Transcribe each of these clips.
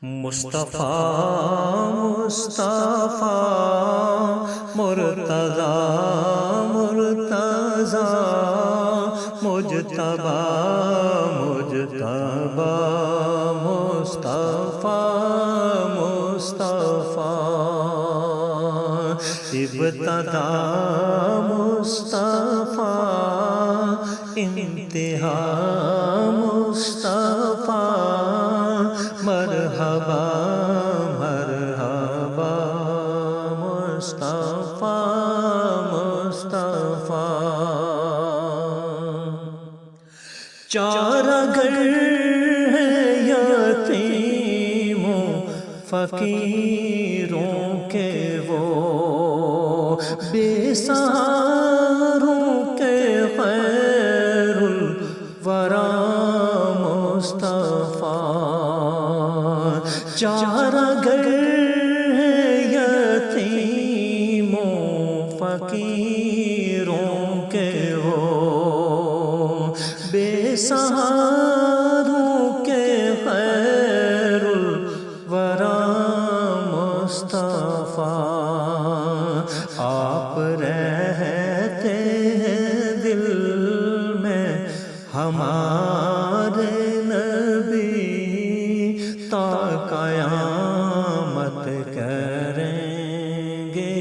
مصطفیٰ مصطفیٰ مرتضی مرتضی مجتبی مجتبی مصطفیٰ مصطفیٰ ابتدا مصطفیٰ انتہا مصطفیٰ مرحبا مرحبا مصطفیٰ مصطفیٰ چارہ گر ہے یتیموں فقیروں کے وہ بے سہاروں کے خیر الورا مصطفیٰ چارہ گر ہے یتیموں فقیروں کے وہ بے سہاروں کے خیر الورا مصطفیٰ آپ رہتے ہیں دل میں ہمارے نبی تا قیامت کریں گے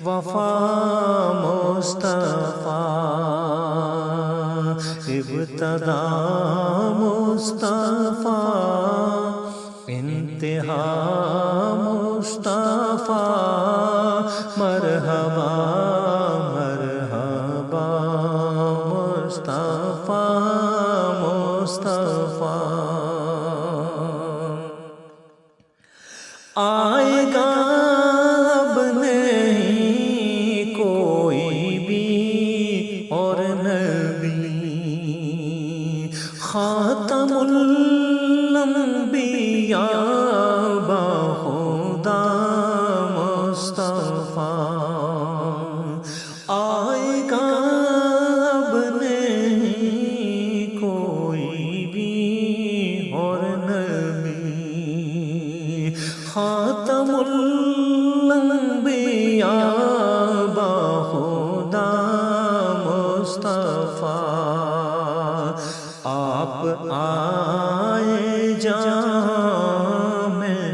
وفا مصطفیٰ ابتدا مصطفیٰ انتہا مصطفیٰ مرحبا مرحبا مصطفیٰ مصطفیٰ آئے گا اب نہیں کوئی بھی اور نبی خاتم الانبیاء بخدا مصطفیٰ آئے گا اب نہیں کوئی بھی اور نبی خاتم الانبیاء بخدا مصطفیٰ آپ آئے جہاں میں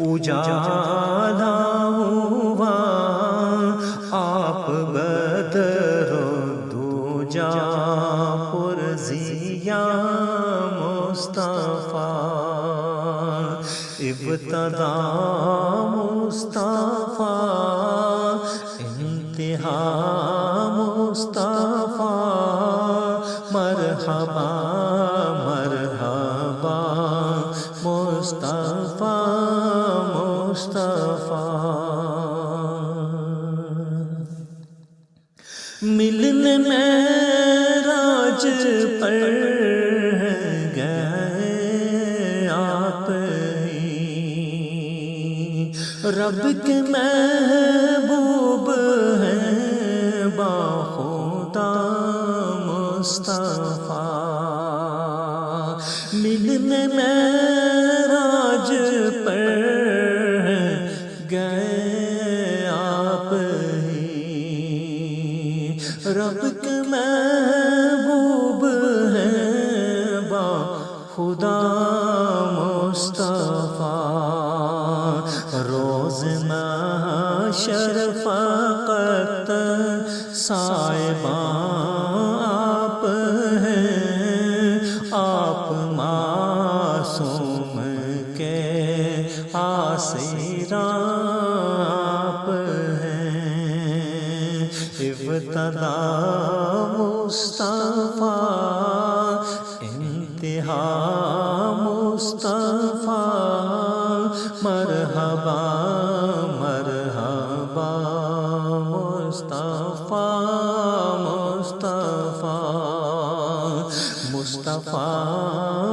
اجالا ہوا آپ بدر و دوجا پرزیا مصطفیٰ ابتدا مصطفیٰ انتہا مصطفیٰ مرحبا مرحبا مصطفیٰ مصطفیٰ ملنے معراج پر گئے آپ ہی رب کے محبوب ہیں باخدا مصطفیٰ ملنے معراج پر گئے آپ ہی رب کے محبوب ہیں باخدا مصطفیٰ روز محشر فقط سائبان آپ ہیں آپ معصوم کے آسیرا آپ ہیں ابتدا مصطفیٰ انتہا مصطفیٰ مرحبا مرحبا مصطفیٰ مصطفیٰ مصطفیٰ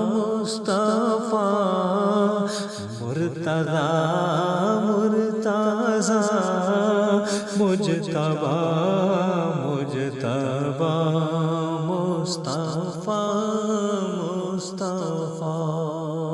مصطفیٰ مرتضی مرتضی مجتبی مجتبی مصطفیٰ مصطفیٰ